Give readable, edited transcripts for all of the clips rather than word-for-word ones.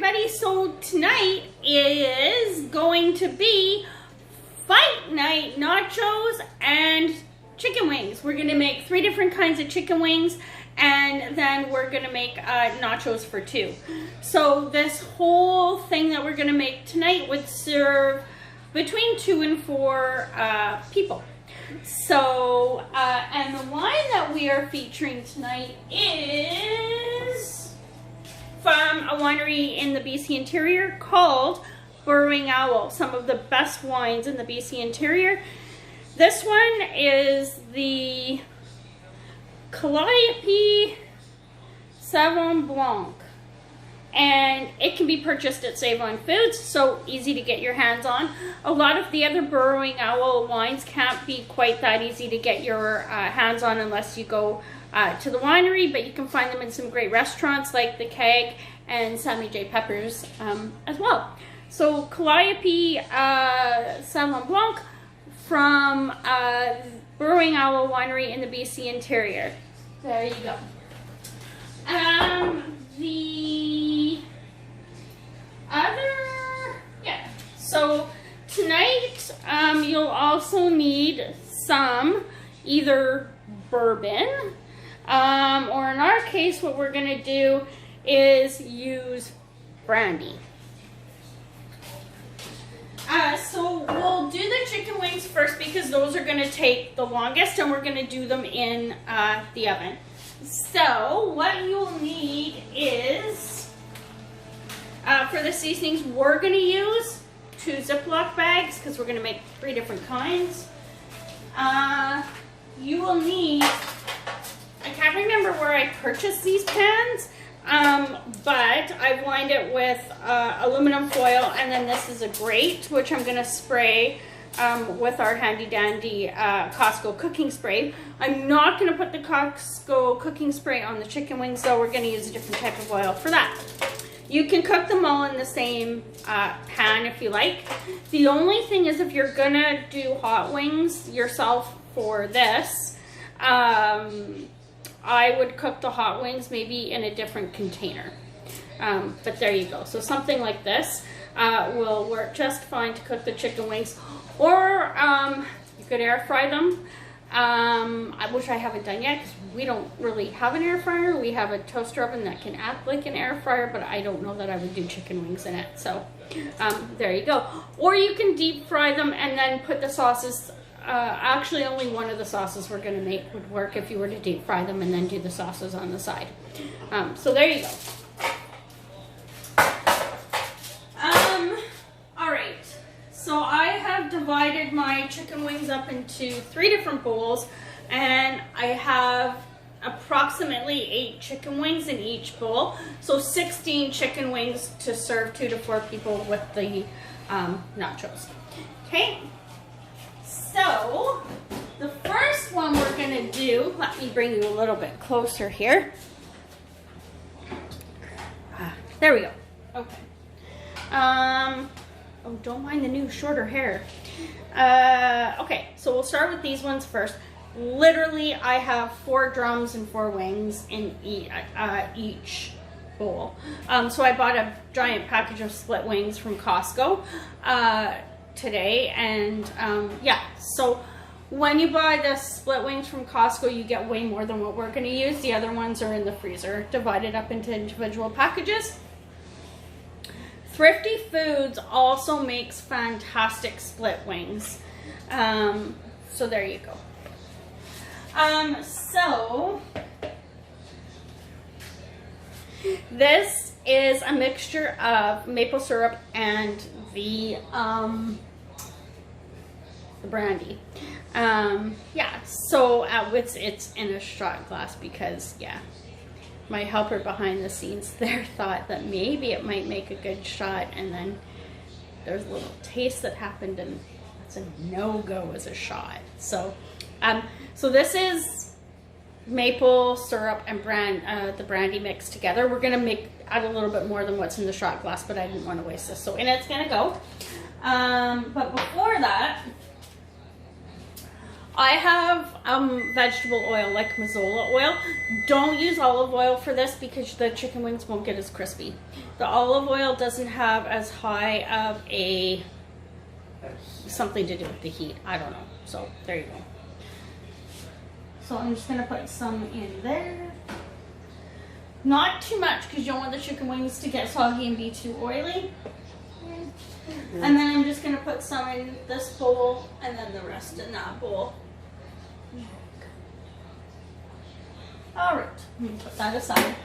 everybody. So tonight is going to be fight night nachos and chicken wings. We're gonna make 3 different kinds of chicken wings, and then we're gonna make nachos for 2. So this whole thing that we're gonna make tonight would serve between 2 and 4 people. So, and the wine that we are featuring tonight is from a winery in the BC Interior called Burrowing Owl. Some of the best wines in the BC Interior. This one is the Calliope Sauvignon Blanc, and it can be purchased at Save On Foods, so easy to get your hands on. A lot of the other Burrowing Owl wines can't be quite that easy to get your hands on unless you go to the winery, but you can find them in some great restaurants like The Keg and Sammy J. Peppers as well. So Calliope Sauvignon Blanc from Burrowing Owl Winery in the BC Interior. There you go. The other, so tonight you'll also need some either bourbon, or in our case what we're gonna do is use brandy. So we'll do the chicken wings first because those are gonna take the longest, and we're gonna do them in the oven. So what you'll need is, for the seasonings, we're going to use 2 Ziploc bags because we're going to make 3 different kinds. You will need, I can't remember where I purchased these pans, but I've lined it with aluminum foil, and then this is a grate, which I'm going to spray with our handy dandy Costco cooking spray. I'm not going to put the Costco cooking spray on the chicken wings, though. We're going to use a different type of oil for that. You can cook them all in the same pan if you like. The only thing is, if you're going to do hot wings yourself for this, I would cook the hot wings maybe in a different container. But there you go. So something like this will work just fine to cook the chicken wings. Or you could air fry them, which I haven't done yet because we don't really have an air fryer. We have a toaster oven that can act like an air fryer, but I don't know that I would do chicken wings in it. So there you go. Or you can deep fry them and then put the sauces. Actually, only one of the sauces we're going to make would work if you were to deep fry them and then do the sauces on the side. So there you go. All right. So I have divided my chicken wings up into 3 different bowls, and I have approximately 8 chicken wings in each bowl. So 16 chicken wings to serve 2 to 4 people with the nachos. Okay. So the first one we're gonna do, let me bring you a little bit closer here. There we go. Okay. Oh, don't mind the new shorter hair. Okay, so we'll start with these ones first. Literally, I have 4 drums and 4 wings in each bowl. So I bought a giant package of split wings from Costco today, and yeah, so when you buy the split wings from Costco, you get way more than what we're going to use. The other ones are in the freezer, divided up into individual packages. Thrifty Foods also makes fantastic split wings. So there you go. So this is a mixture of maple syrup and the brandy. Yeah, so it's in a shot glass because, yeah, my helper behind the scenes there thought that maybe it might make a good shot, and then there's a little taste that happened, and it's a no-go as a shot. So, so this is maple syrup and the brandy mixed together. We're gonna add a little bit more than what's in the shot glass, but I didn't want to waste this, so in it's gonna go. But before that, I have vegetable oil like Mazola oil. Don't use olive oil for this because the chicken wings won't get as crispy. The olive oil doesn't have as high of a something to do with the heat. I don't know. So there you go. So I'm just gonna put some in there. Not too much because you don't want the chicken wings to get soggy and be too oily. And then I'm just gonna put some in this bowl and then the rest in that bowl. Alright, I'm gonna put that aside.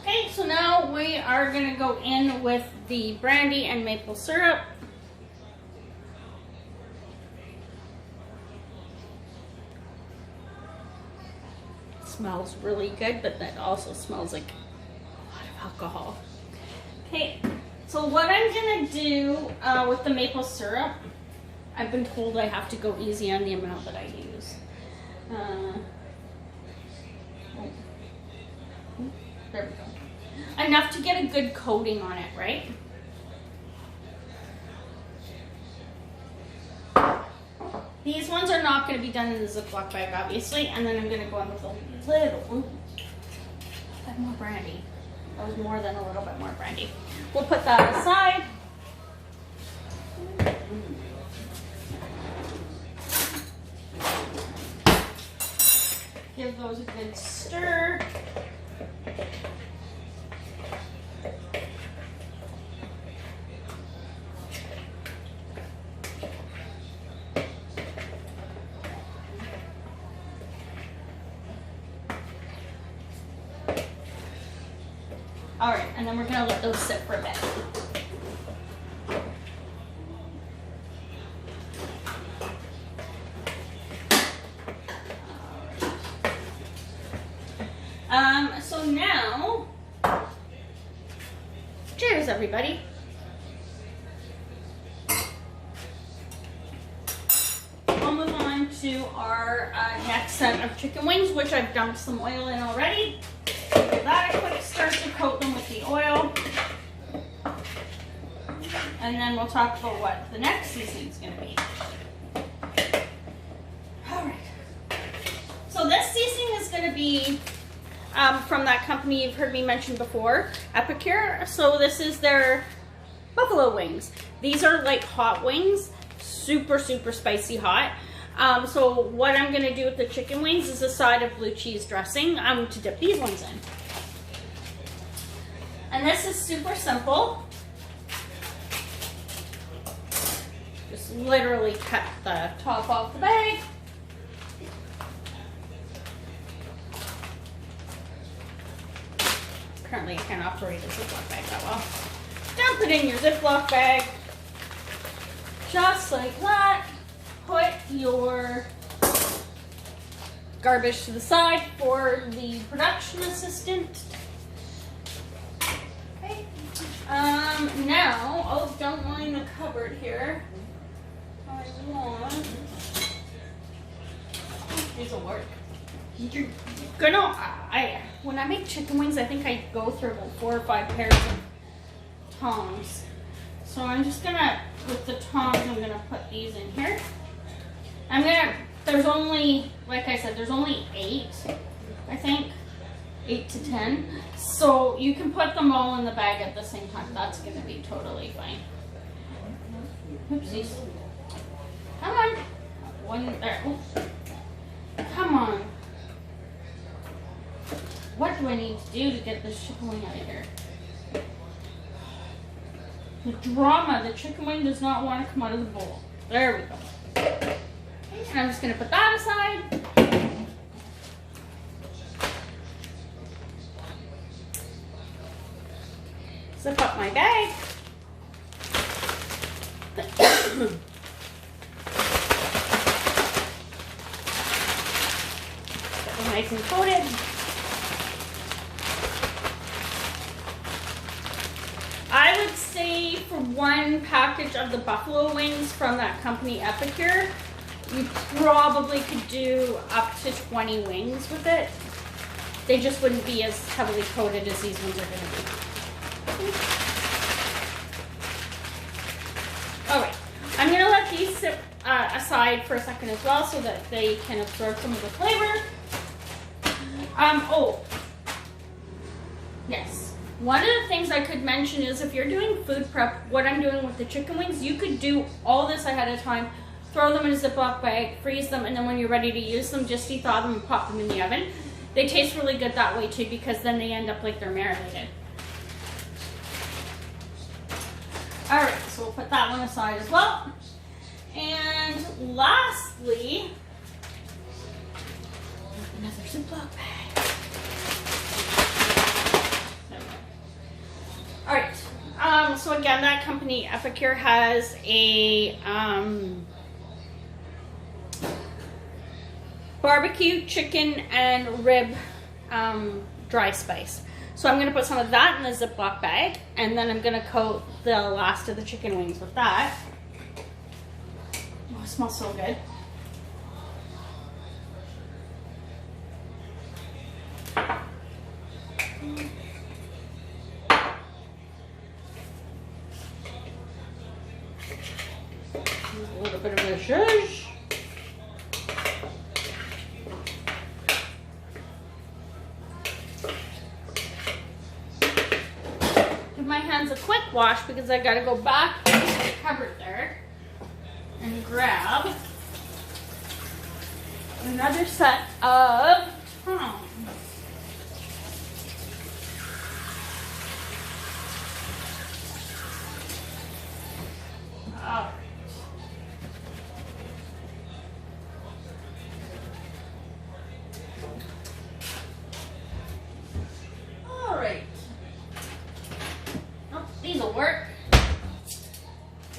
Okay, so now we are gonna go in with the brandy and maple syrup. It smells really good, but that also smells like a lot of alcohol. Okay, so what I'm gonna do with the maple syrup, I've been told I have to go easy on the amount that I use. There we go. Enough to get a good coating on it, right? These ones are not going to be done in the Ziploc bag, obviously, and then I'm going to go in with a little bit more brandy. That was more than a little bit more brandy. We'll put that aside. Give those a good stir. All right, and then we're gonna let those sit for a bit. So now, cheers everybody. We'll move on to our next set of chicken wings, which I've dumped some oil in already. Give that a quick stir to coat them with the oil. And then we'll talk about what the next seasoning is going to be. Alright. So this seasoning is going to be from that company you've heard me mention before, Epicure. So this is their buffalo wings. These are like hot wings, super, super spicy hot. So what I'm going to do with the chicken wings is a side of blue cheese dressing to dip these ones in. And this is super simple. Just literally cut the top off the bag. Apparently I can't operate a Ziploc bag that well. Dump it in your Ziploc bag. Just like that. Put your garbage to the side for the production assistant. Okay. Now, oh, don't mind the cupboard here. I want. These will work. You're gonna. When I make chicken wings, I think I go through about 4 or 5 pairs of tongs. So I'm just gonna, with the tongs, I'm gonna put these in here. There's only, like I said, there's only 8, I think, 8 to 10. So you can put them all in the bag at the same time. That's gonna be totally fine. Oopsies. Come on. One there. Oops. Come on. What do I need to do to get this chicken wing out of here? The drama. The chicken wing does not want to come out of the bowl. There we go. And I'm just going to put that aside. Zip up my bag. Get them nice and coated. I would say for one package of the buffalo wings from that company Epicure, you probably could do up to 20 wings with it. They just wouldn't be as heavily coated as these ones are going to be. Alright, I'm going to let these sit that aside for a second as well so that they can absorb some of the flavor. Oh, yes. One of the things I could mention is if you're doing food prep, what I'm doing with the chicken wings, you could do all this ahead of time, throw them in a Ziploc bag, freeze them, and then when you're ready to use them, just de-thaw them and pop them in the oven. They taste really good that way too because then they end up like they're marinated. Alright, so we'll put that one aside as well. And lastly, another Ziploc bag. Alright, so again, that company, Epicure, has a barbecue, chicken, and rib dry spice. So I'm going to put some of that in the Ziploc bag, and then I'm going to coat the last of the chicken wings with that. Oh, it smells so good. A little bit of a zhuzh. Give my hands a quick wash because I gotta go back into the cupboard there and grab another set of tongs. All right. Oh, these will work.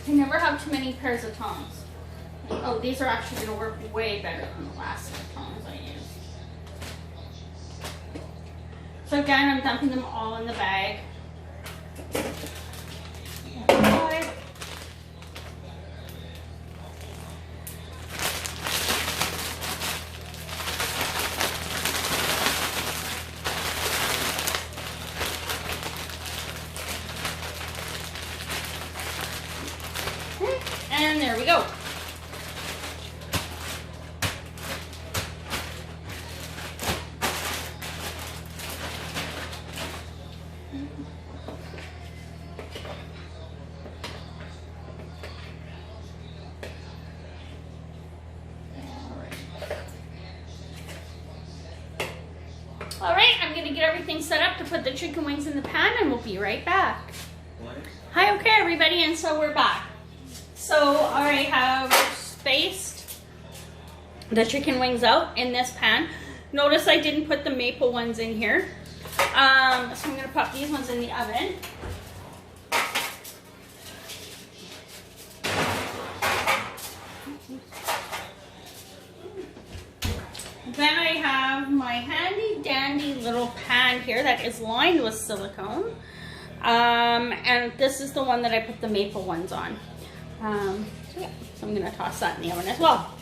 You never have too many pairs of tongs. Oh, these are actually going to work way better than the last set of tongs I used. So again, I'm dumping them all in the bag. And there we go. All right, I'm going to get everything set up to put the chicken wings in the pan, and we'll be right back. Hi, okay, everybody, and so we're back. So I have spaced the chicken wings out in this pan. Notice I didn't put the maple ones in here. So I'm going to pop these ones in the oven. Then I have my handy dandy little pan here that is lined with silicone. And this is the one that I put the maple ones on. So yeah, so I'm going to toss that in the oven as well.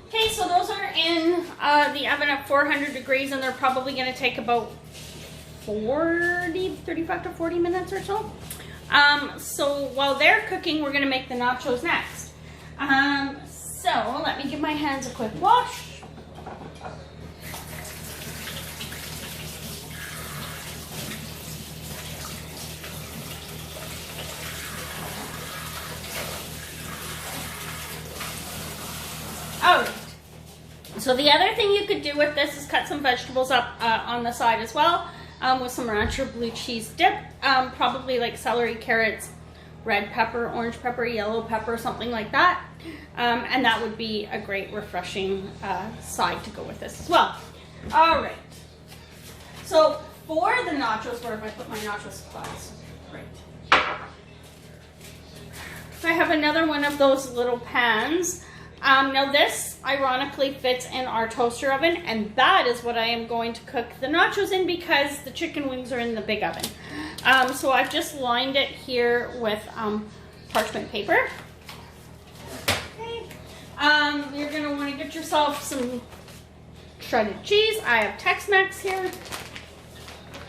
Okay, so those are in the oven at 400 degrees, and they're probably going to take about 35 to 40 minutes or so. So while they're cooking, we're going to make the nachos next. So let me give my hands a quick wash. Oh, so the other thing you could do with this is cut some vegetables up on the side as well, with some ranch or blue cheese dip, probably like celery, carrots, red pepper, orange pepper, yellow pepper, something like that. And that would be a great refreshing side to go with this as well. All right. So for the nachos, where have I put my nacho supplies? Right. So I have another one of those little pans. Now this ironically fits in our toaster oven, and that is what I am going to cook the nachos in because the chicken wings are in the big oven. So I've just lined it here with parchment paper. Okay. You're going to want to get yourself some shredded cheese. I have Tex-Mex here.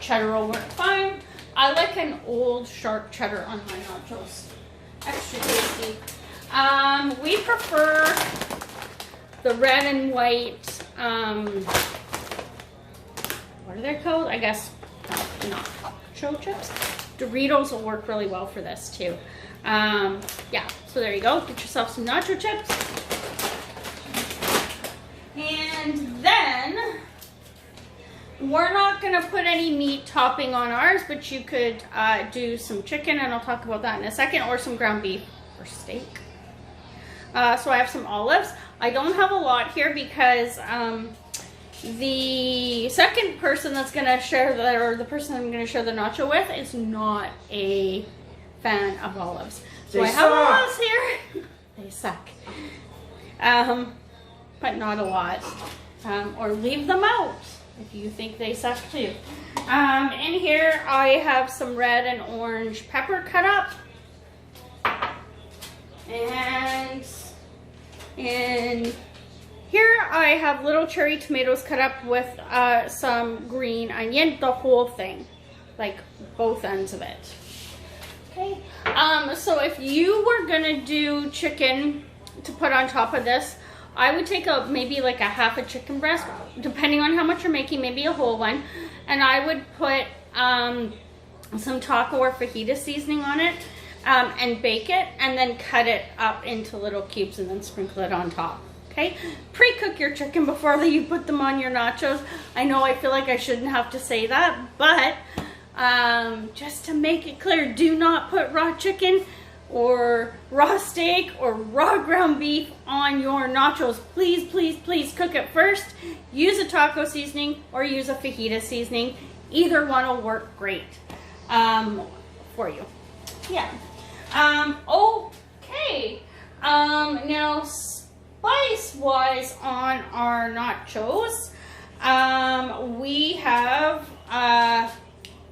cheddar will work fine. I like an old sharp cheddar on my nachos. Extra tasty. We prefer the red and white, what are they called? I guess nacho chips. Doritos will work really well for this too. Yeah, so there you go. Get yourself some nacho chips. And then, we're not going to put any meat topping on ours, but you could do some chicken, and I'll talk about that in a second, or some ground beef or steak. So I have some olives. I don't have a lot here because the second person that's going to share the person I'm going to share the nacho with is not a fan of olives. So I have olives here. They suck. But not a lot. Or leave them out if you think they suck too. In here I have some red and orange pepper cut up. And in here I have little cherry tomatoes cut up with some green onion, the whole thing, like both ends of it. Okay. So if you were gonna do chicken to put on top of this, I would take maybe like a half a chicken breast, depending on how much you're making, maybe a whole one, and I would put some taco or fajita seasoning on it, and bake it, and then cut it up into little cubes and then sprinkle it on top. Okay, pre-cook your chicken before you put them on your nachos. I know I feel like I shouldn't have to say that, but just to make it clear, do not put raw chicken or raw steak or raw ground beef on your nachos. Please, please, please cook it first. Use a taco seasoning or use a fajita seasoning. Either one will work great for you. Yeah. Okay. Now, spice-wise on our nachos, we have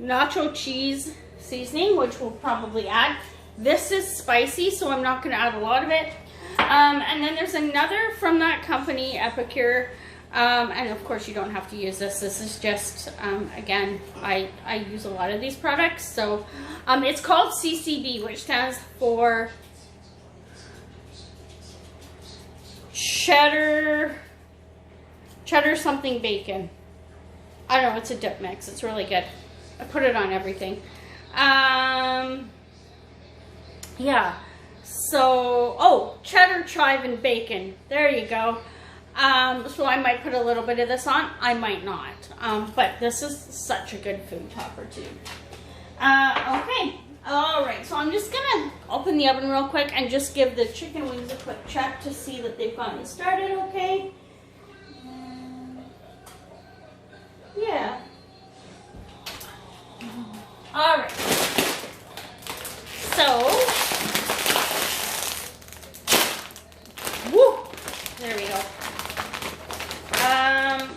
nacho cheese seasoning, which we'll probably add. This is spicy, so I'm not going to add a lot of it. And then there's another from that company, Epicure. And of course, you don't have to use this. This is just, again, I use a lot of these products. So it's called CCB, which stands for cheddar something bacon. I don't know, it's a dip mix. It's really good. I put it on everything. Yeah, so, cheddar, chive, and bacon. There you go. So I might put a little bit of this on. I might not. But this is such a good food topper too. Okay. Alright, so I'm just going to open the oven real quick and just give the chicken wings a quick check to see that they've gotten started okay. Yeah. Alright. So, woo! There we go.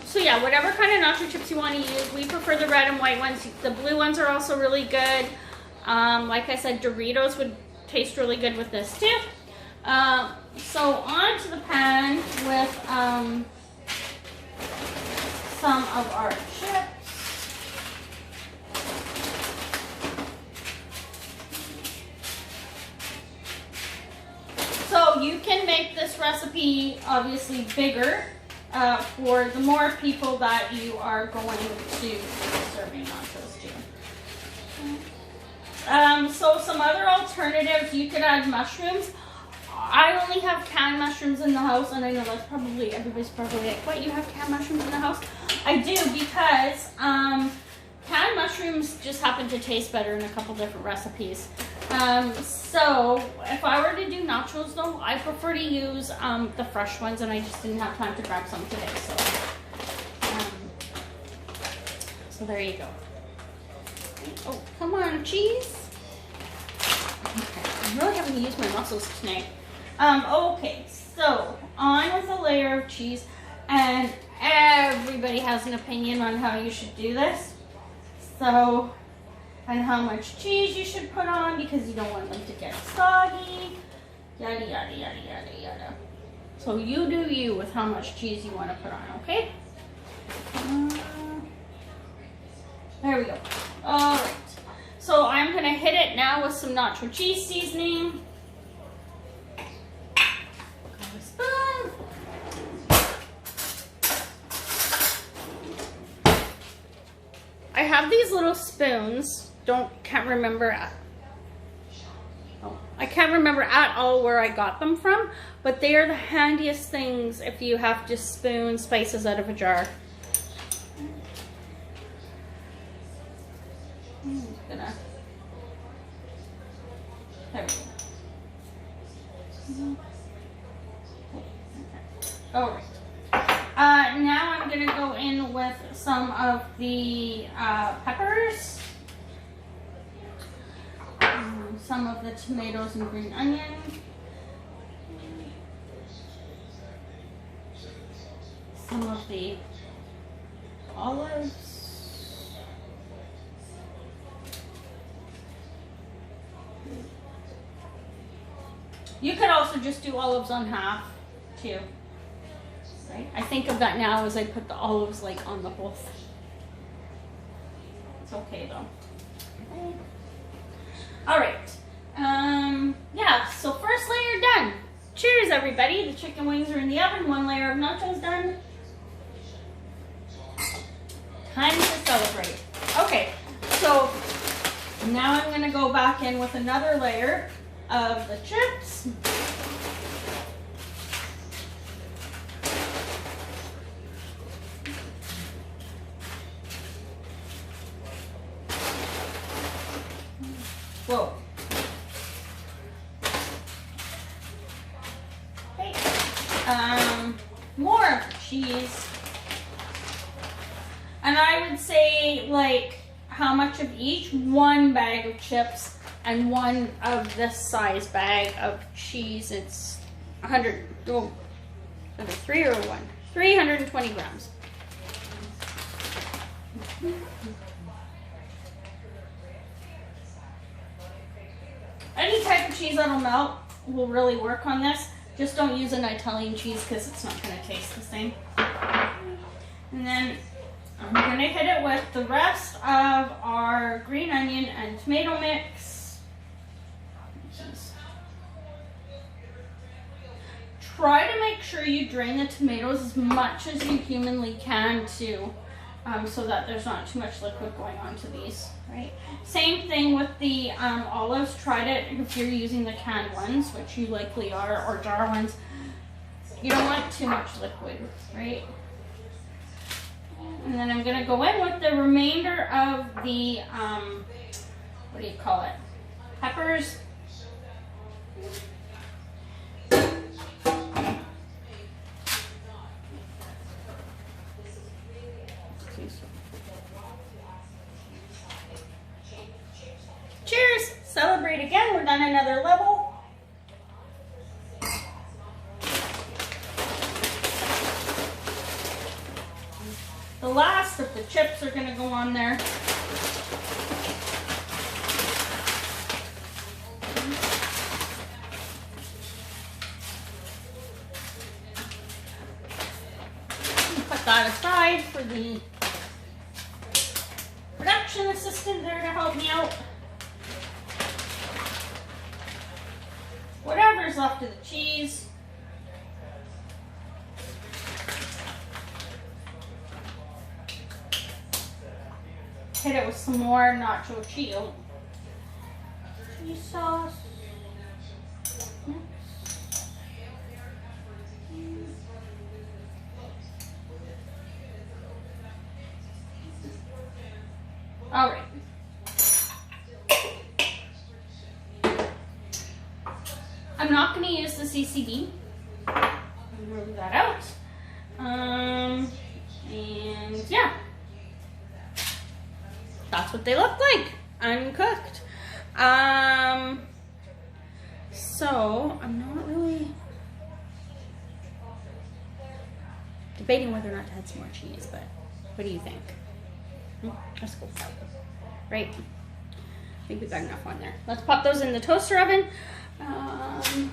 So yeah, whatever kind of nacho chips you want to use. We prefer the red and white ones. The blue ones are also really good. Like I said, Doritos would taste really good with this too. So onto the pan with some of our chips. So you can make this recipe obviously bigger for the more people that you are going to be serving nachos to. So some other alternatives, you could add mushrooms. I only have canned mushrooms in the house, and I know that's probably, everybody's probably like, what, you have canned mushrooms in the house? I do, because canned mushrooms just happen to taste better in a couple different recipes. So if I were to do nachos though, I prefer to use the fresh ones, and I just didn't have time to grab some today, so there you go. Oh, come on, cheese. Okay, I'm really having to use my muscles tonight. Okay, so on with a layer of cheese, and everybody has an opinion on how you should do this. So, and how much cheese you should put on, because you don't want them to get soggy, yada, yada, yada, yada, yada. So you do you with how much cheese you want to put on, okay? There we go. All right. So I'm gonna hit it now with some nacho cheese seasoning. Grab a spoon. I have these little spoons. Can't remember. I can't remember at all where I got them from, but they are the handiest things if you have to spoon spices out of a jar. There we go. All right. Now I'm gonna go in with some of the peppers, some of the tomatoes and green onion, some of the olives, you could also just do olives on half too. Right? I think of that now as I put the olives like on the whole thing. It's okay though. Okay. All right. Yeah, so first layer done. Cheers everybody. The chicken wings are in the oven. One layer of nachos done. Time to celebrate. Okay, so now I'm gonna go back in with another layer of the chips. Whoa. Okay. More of the cheese. And I would say, like, how much of each? One bag of chips and one of this size bag of cheese. It's 100, oh, is it 3 or 1? 320 grams. Any type of cheese that'll melt will really work on this. Just don't use an Italian cheese because it's not going to taste the same. And then I'm going to hit it with the rest of our green onion and tomato mix. Try to make sure you drain the tomatoes as much as you humanly can too, so that there's not too much liquid going onto these, right? Same thing with the olives. Try to, if you're using the canned ones, which you likely are, or jar ones, you don't want too much liquid, right? And then I'm gonna go in with the remainder of the, what do you call it? Peppers. Cheers! Celebrate again. We're done another level. The last of the chips are going to go on there. Put that aside for the production assistant there to help me out. Whatever's left of the cheese. Hit it with some more nacho cheese sauce. All right. I'm not going to use the CCD. Remove that out. And yeah. That's what they look like, uncooked. So I'm not really debating whether or not to add some more cheese, but what do you think? Let's go for it. Right? I think we've got enough on there. Let's pop those in the toaster oven. And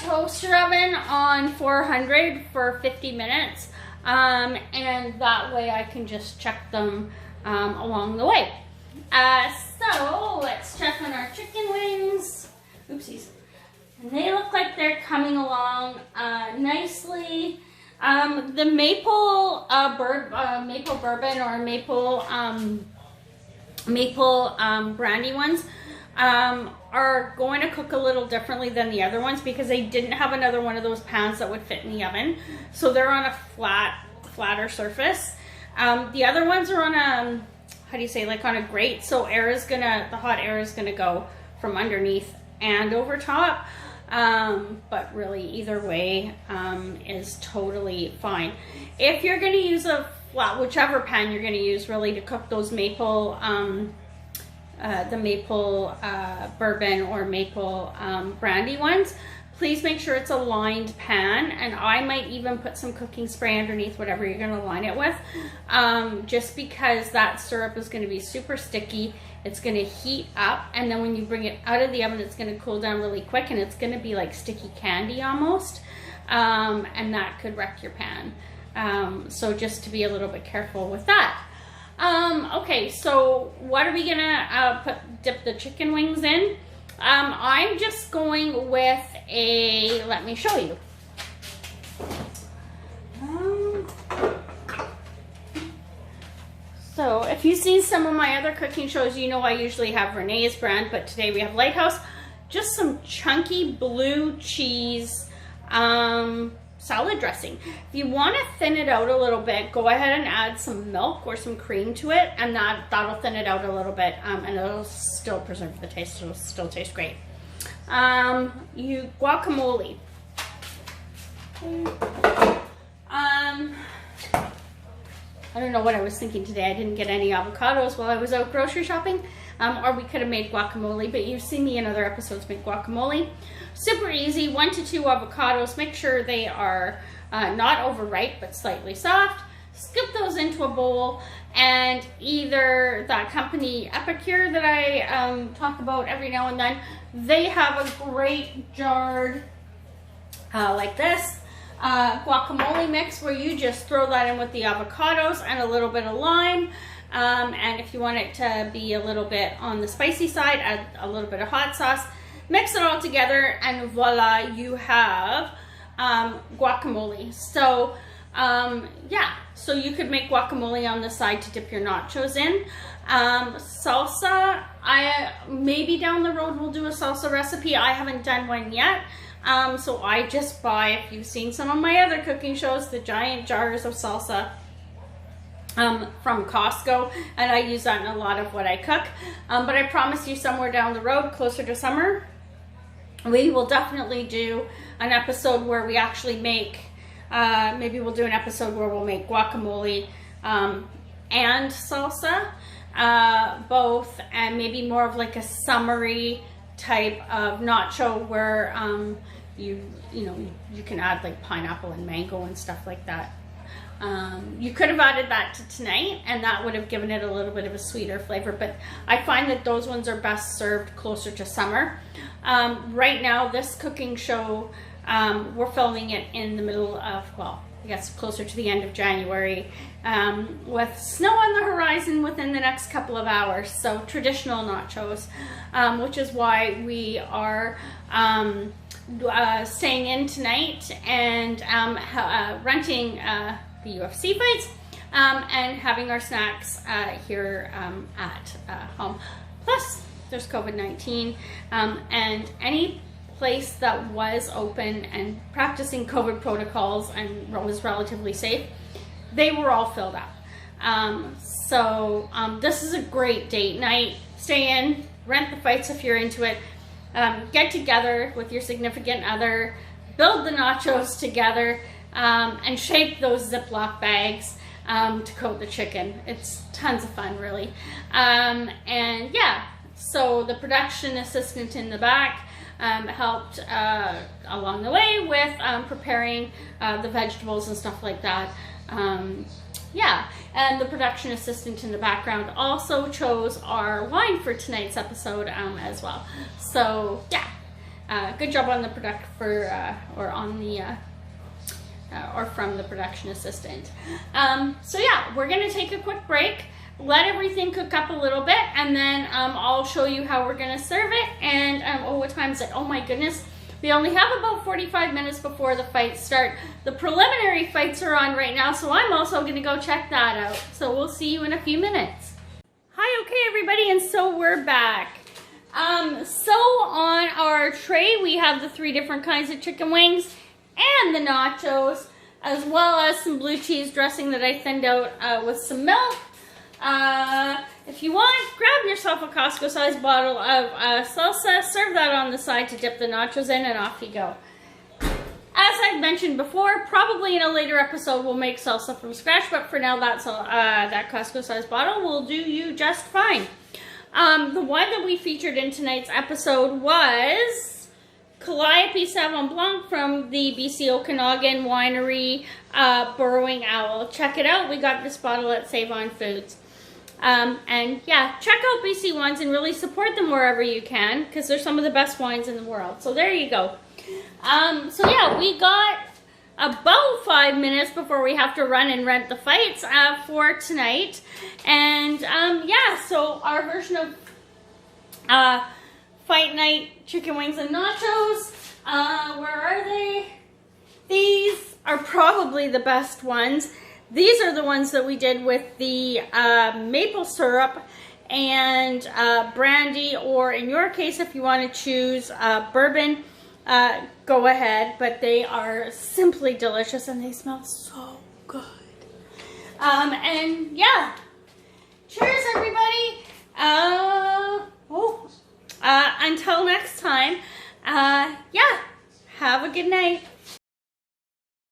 toaster oven on 400 for 50 minutes. And that way I can just check them along the way. So let's check on our chicken wings. Oopsies. And they look like they're coming along nicely. The maple maple bourbon or maple brandy ones are going to cook a little differently than the other ones because they didn't have another one of those pans that would fit in the oven. So they're on a flatter surface. The other ones are on a, how do you say, like on a grate. So the hot air is gonna go from underneath and over top. But really either way is totally fine. If you're gonna use whichever pan you're gonna use really to cook those maple the maple bourbon or maple brandy ones, please make sure it's a lined pan, and I might even put some cooking spray underneath whatever you're going to line it with, just because that syrup is going to be super sticky. It's going to heat up, and then when you bring it out of the oven, it's going to cool down really quick, and it's going to be like sticky candy almost, and that could wreck your pan. So just to be a little bit careful with that. Okay, so what are we gonna dip the chicken wings in? I'm just going with let me show you. So if you've seen some of my other cooking shows, you know I usually have Renee's brand, but today we have Lighthouse. Just some chunky blue cheese salad dressing. If you want to thin it out a little bit, go ahead and add some milk or some cream to it, and that'll thin it out a little bit, and it'll still preserve the taste. It'll still taste great. Guacamole. I don't know what I was thinking today. I didn't get any avocados while I was out grocery shopping, or we could have made guacamole, but you've seen me in other episodes make guacamole. Super easy, 1 to 2 avocados. Make sure they are not overripe, but slightly soft. Scoop those into a bowl, and either that company Epicure that I talk about every now and then, they have a great jarred, like this, guacamole mix where you just throw that in with the avocados and a little bit of lime. And if you want it to be a little bit on the spicy side, add a little bit of hot sauce. Mix it all together, and voila, you have guacamole. So yeah, so you could make guacamole on the side to dip your nachos in. Salsa, maybe down the road we'll do a salsa recipe. I haven't done one yet. So I just buy, if you've seen some of my other cooking shows, the giant jars of salsa from Costco, and I use that in a lot of what I cook. But I promise you, somewhere down the road, closer to summer, we will definitely do an episode where we actually make, maybe we'll do an episode where we'll make guacamole and salsa, both, and maybe more of like a summery type of nacho where you can add like pineapple and mango and stuff like that. You could have added that to tonight, and that would have given it a little bit of a sweeter flavor, but I find that those ones are best served closer to summer. Right now, this cooking show, we're filming it in the middle of, well, I guess closer to the end of January, with snow on the horizon within the next couple of hours. So traditional nachos, which is why we are staying in tonight and renting the UFC fights, and having our snacks here at home. Plus, there's COVID-19, and any place that was open and practicing COVID protocols and was relatively safe, they were all filled up. So this is a great date night. Stay in, rent the fights if you're into it, get together with your significant other, build the nachos together, and shape those Ziploc bags to coat the chicken. It's tons of fun, really. And yeah, so the production assistant in the back helped along the way with preparing the vegetables and stuff like that. Yeah, and the production assistant in the background also chose our wine for tonight's episode as well. So yeah, good job on the or from the production assistant. So yeah, we're gonna take a quick break, let everything cook up a little bit, and then I'll show you how we're gonna serve it. And oh, what time is it? Oh my goodness, we only have about 45 minutes before the fights start. The preliminary fights are on right now, so I'm also gonna go check that out. So we'll see you in a few minutes. Hi, okay everybody, and so we're back. So on our tray we have the 3 different kinds of chicken wings and the nachos, as well as some blue cheese dressing that I thinned out with some milk. If you want, grab yourself a Costco-sized bottle of salsa, serve that on the side to dip the nachos in, and off you go. As I've mentioned before, probably in a later episode we'll make salsa from scratch, but for now that Costco-sized bottle will do you just fine. The wine that we featured in tonight's episode was Calliope Sauvignon Blanc from the BC Okanagan winery, Burrowing Owl. Check it out. We got this bottle at Save On Foods. And yeah, check out BC wines and really support them wherever you can, because they're some of the best wines in the world. So there you go. So yeah, we got about 5 minutes before we have to run and rent the fights for tonight. And yeah, so our version of fight night chicken wings and nachos, where are they? These are probably the best ones. These are the ones that we did with the maple syrup and brandy, or in your case, if you want to choose bourbon, go ahead. But they are simply delicious and they smell so good. And yeah, cheers everybody. Until next time, yeah, have a good night.